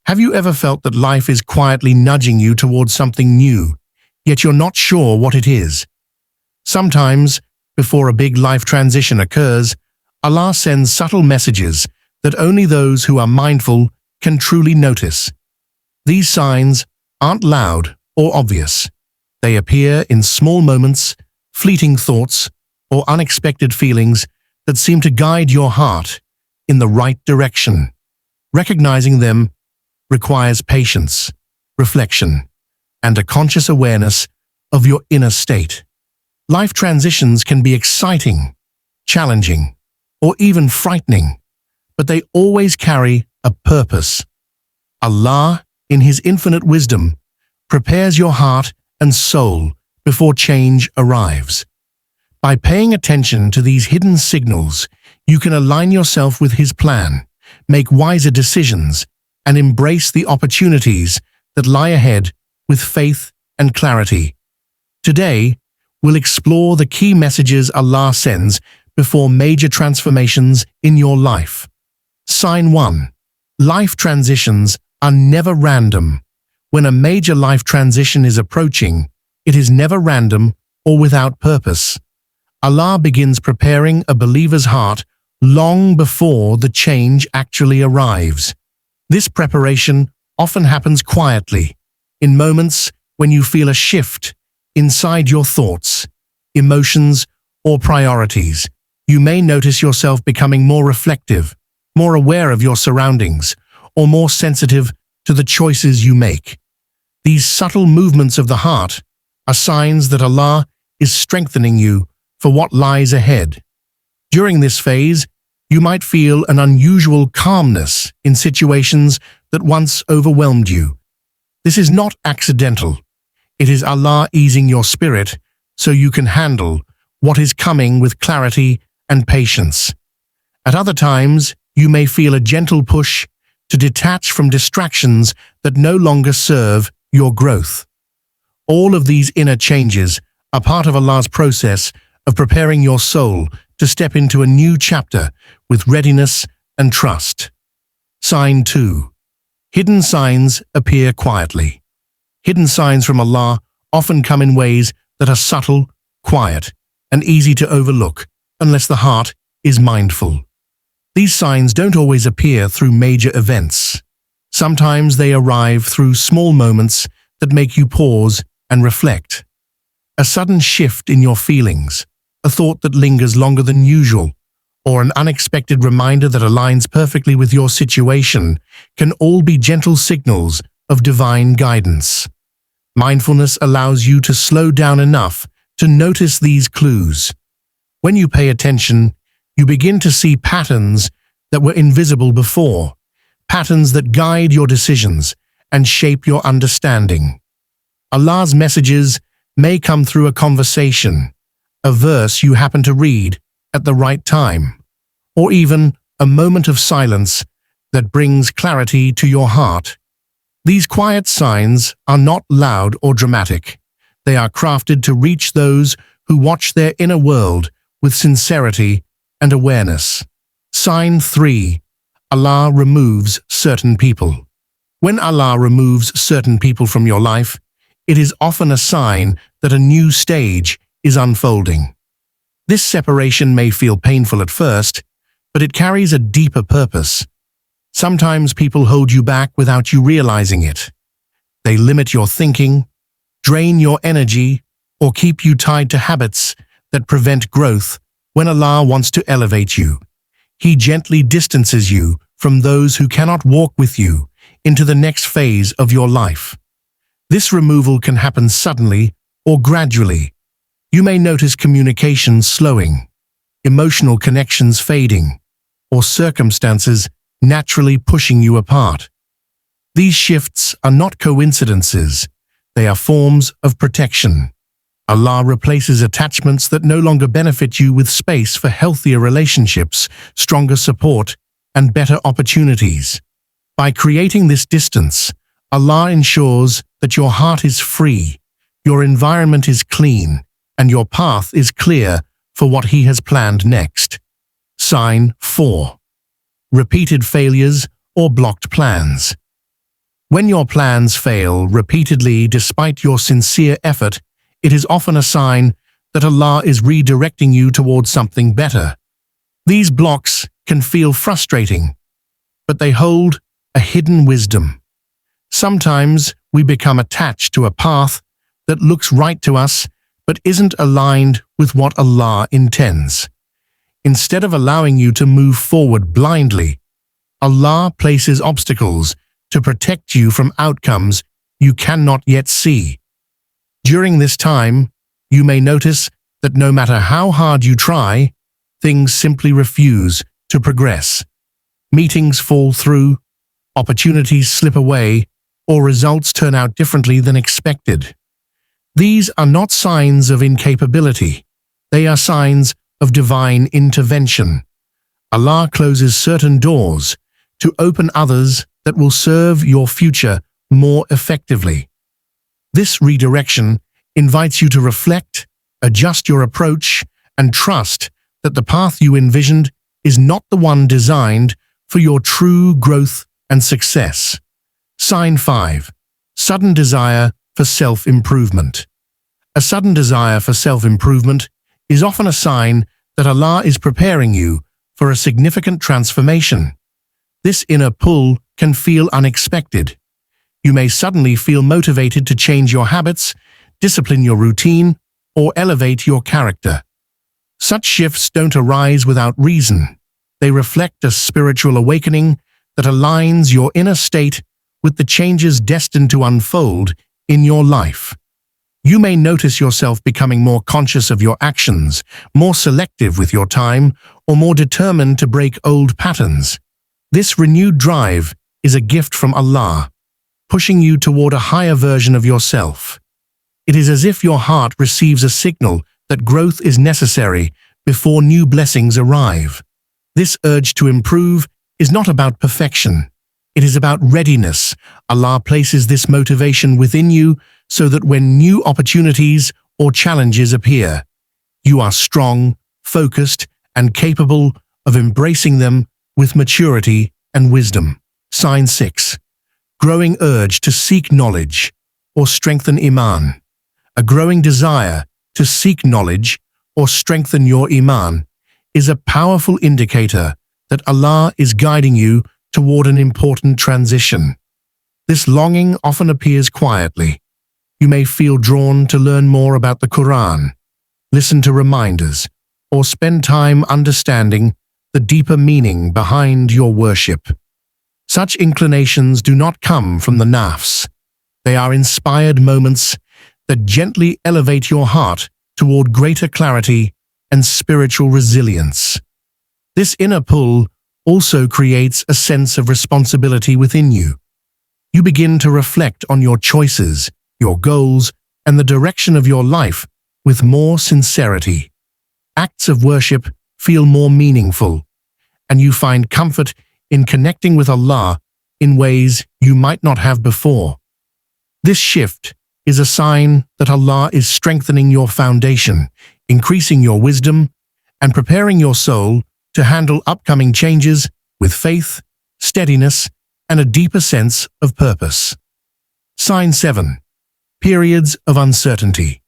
Have you ever felt that life is quietly nudging you towards something new, yet you're not sure what it is? Sometimes, before a big life transition occurs, Allah sends subtle messages that only those who are mindful can truly notice. These signs aren't loud or obvious. They appear in small moments, fleeting thoughts, or unexpected feelings that seem to guide your heart in the right direction. Recognizing them requires patience, reflection, and a conscious awareness of your inner state. Life transitions can be exciting, challenging, or even frightening, but they always carry a purpose. Allah, in His infinite wisdom, prepares your heart and soul before change arrives. By paying attention to these hidden signals, you can align yourself with His plan, make wiser decisions, and embrace the opportunities that lie ahead with faith and clarity. Today, we'll explore the key messages Allah sends before major transformations in your life. Sign 1. Life transitions are never random. When a major life transition is approaching, it is never random or without purpose. Allah begins preparing a believer's heart long before the change actually arrives. This preparation often happens quietly, in moments when you feel a shift inside your thoughts, emotions, or priorities. You may notice yourself becoming more reflective, more aware of your surroundings, or more sensitive to the choices you make. These subtle movements of the heart are signs that Allah is strengthening you for what lies ahead. During this phase, you might feel an unusual calmness in situations that once overwhelmed you. This is not accidental. It is Allah easing your spirit so you can handle what is coming with clarity and patience. At other times, you may feel a gentle push to detach from distractions that no longer serve your growth. All of these inner changes are part of Allah's process of preparing your soul to step into a new chapter with readiness and trust. Sign 2. Hidden signs appear quietly. Hidden signs from Allah often come in ways that are subtle, quiet, and easy to overlook unless the heart is mindful. These signs don't always appear through major events. Sometimes they arrive through small moments that make you pause and reflect. A sudden shift in your feelings, a thought that lingers longer than usual, or an unexpected reminder that aligns perfectly with your situation can all be gentle signals of divine guidance. Mindfulness allows you to slow down enough to notice these clues. When you pay attention, you begin to see patterns that were invisible before, patterns that guide your decisions and shape your understanding. Allah's messages may come through a conversation, a verse you happen to read at the right time, or even a moment of silence that brings clarity to your heart. These quiet signs are not loud or dramatic. They are crafted to reach those who watch their inner world with sincerity and awareness. Sign 3. Allah removes certain people. When Allah removes certain people from your life, it is often a sign that a new stage is unfolding. This separation may feel painful at first, but it carries a deeper purpose. Sometimes people hold you back without you realizing it. They limit your thinking, drain your energy, or keep you tied to habits that prevent growth. When Allah wants to elevate you, He gently distances you from those who cannot walk with you into the next phase of your life. This removal can happen suddenly or gradually. You may notice communication slowing, emotional connections fading, or circumstances naturally pushing you apart. These shifts are not coincidences, they are forms of protection. Allah replaces attachments that no longer benefit you with space for healthier relationships, stronger support, and better opportunities. By creating this distance, Allah ensures that your heart is free, your environment is clean, and your path is clear for what He has planned next. Sign 4. Repeated failures or blocked plans. When your plans fail repeatedly despite your sincere effort, it is often a sign that Allah is redirecting you towards something better. These blocks can feel frustrating, but they hold a hidden wisdom. Sometimes we become attached to a path that looks right to us but isn't aligned with what Allah intends. Instead of allowing you to move forward blindly, Allah places obstacles to protect you from outcomes you cannot yet see. During this time, you may notice that no matter how hard you try, things simply refuse to progress. Meetings fall through, opportunities slip away, or results turn out differently than expected. These are not signs of incapability. They are signs of divine intervention. Allah closes certain doors to open others that will serve your future more effectively. This redirection invites you to reflect, adjust your approach, and trust that the path you envisioned is not the one designed for your true growth and success. Sign 5. Sudden desire for self-improvement. A sudden desire for self-improvement is often a sign that Allah is preparing you for a significant transformation. This inner pull can feel unexpected. You may suddenly feel motivated to change your habits, discipline your routine, or elevate your character. Such shifts don't arise without reason. They reflect a spiritual awakening that aligns your inner state with the changes destined to unfold in your life. You may notice yourself becoming more conscious of your actions, more selective with your time, or more determined to break old patterns. This renewed drive is a gift from Allah, pushing you toward a higher version of yourself. It is as if your heart receives a signal that growth is necessary before new blessings arrive. This urge to improve is not about perfection. It is about readiness. Allah places this motivation within you so that when new opportunities or challenges appear, you are strong, focused, and capable of embracing them with maturity and wisdom. Sign 6. Growing urge to seek knowledge or strengthen iman. A growing desire to seek knowledge or strengthen your iman is a powerful indicator that Allah is guiding you toward an important transition. This longing often appears quietly. You may feel drawn to learn more about the Quran, listen to reminders, or spend time understanding the deeper meaning behind your worship. Such inclinations do not come from the nafs. They are inspired moments that gently elevate your heart toward greater clarity and spiritual resilience. This inner pull also creates a sense of responsibility within you. You begin to reflect on your choices, your goals, and the direction of your life with more sincerity. Acts of worship feel more meaningful, and you find comfort in connecting with Allah in ways you might not have before. This shift is a sign that Allah is strengthening your foundation, increasing your wisdom, and preparing your soul to handle upcoming changes with faith, steadiness, and a deeper sense of purpose. Sign 7. Periods of uncertainty.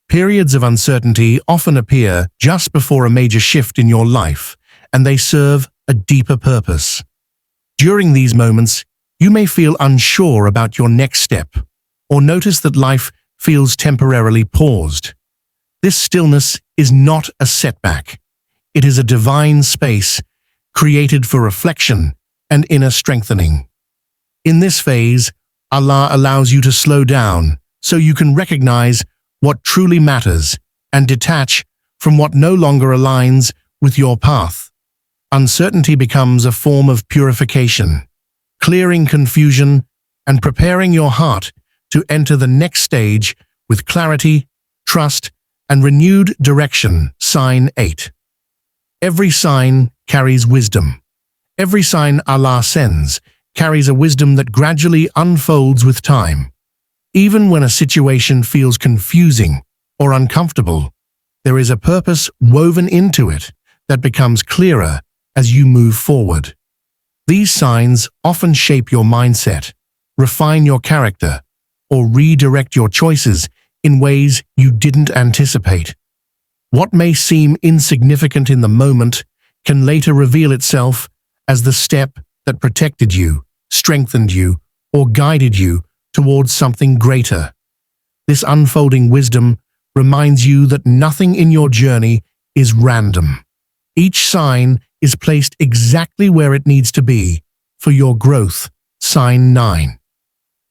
Periods of uncertainty often appear just before a major shift in your life, and they serve a deeper purpose. During these moments, you may feel unsure about your next step, or notice that life feels temporarily paused. This stillness is not a setback. It is a divine space created for reflection and inner strengthening. In this phase, Allah allows you to slow down so you can recognize what truly matters and detach from what no longer aligns with your path. Uncertainty becomes a form of purification, clearing confusion and preparing your heart to enter the next stage with clarity, trust, and renewed direction. Sign 8. Every sign carries wisdom. Every sign Allah sends carries a wisdom that gradually unfolds with time. Even when a situation feels confusing or uncomfortable, there is a purpose woven into it that becomes clearer as you move forward. These signs often shape your mindset, refine your character, or redirect your choices in ways you didn't anticipate. What may seem insignificant in the moment can later reveal itself as the step that protected you, strengthened you, or guided you towards something greater. This unfolding wisdom reminds you that nothing in your journey is random. Each sign is placed exactly where it needs to be for your growth. Sign 9.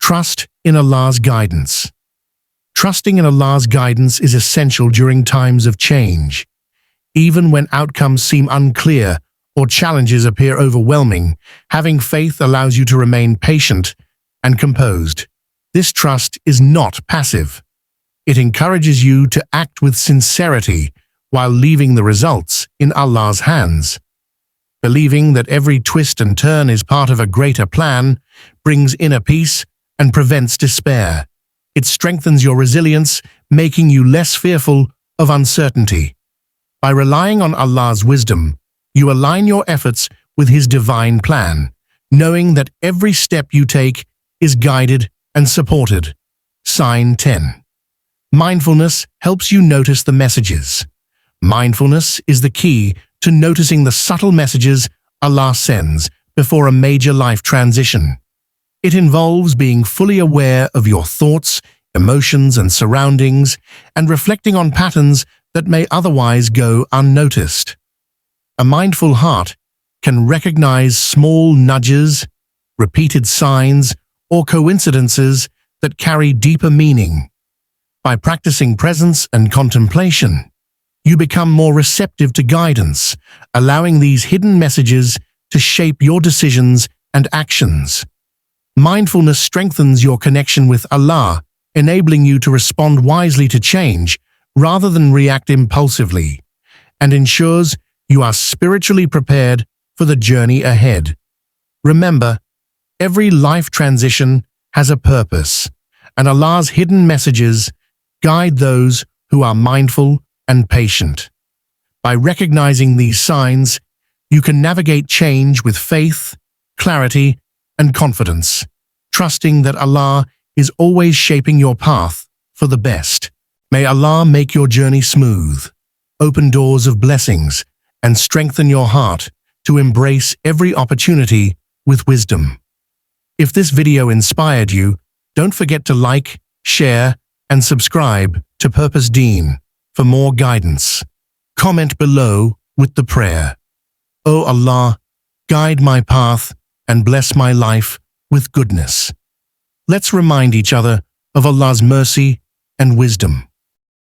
Trust in Allah's guidance. Trusting in Allah's guidance is essential during times of change. Even when outcomes seem unclear or challenges appear overwhelming, having faith allows you to remain patient and composed. This trust is not passive. It encourages you to act with sincerity while leaving the results in Allah's hands. Believing that every twist and turn is part of a greater plan brings inner peace and prevents despair. It strengthens your resilience, making you less fearful of uncertainty. By relying on Allah's wisdom, you align your efforts with His divine plan, knowing that every step you take is guided and supported. Sign 10. Mindfulness helps you notice the messages. Mindfulness is the key to noticing the subtle messages Allah sends before a major life transition. It involves being fully aware of your thoughts, emotions, and surroundings, and reflecting on patterns that may otherwise go unnoticed. A mindful heart can recognize small nudges, repeated signs, or coincidences that carry deeper meaning. By practicing presence and contemplation, you become more receptive to guidance, allowing these hidden messages to shape your decisions and actions. Mindfulness strengthens your connection with Allah, enabling you to respond wisely to change rather than react impulsively, and ensures you are spiritually prepared for the journey ahead. Remember, every life transition has a purpose, and Allah's hidden messages guide those who are mindful and patient. By recognizing these signs, you can navigate change with faith, clarity, and confidence, trusting that Allah is always shaping your path for the best. May Allah make your journey smooth, open doors of blessings, and strengthen your heart to embrace every opportunity with wisdom. If this video inspired you, don't forget to like, share, and subscribe to Purpose Deen for more guidance. Comment below with the prayer, "O Allah, guide my path and bless my life with goodness." Let's remind each other of Allah's mercy and wisdom.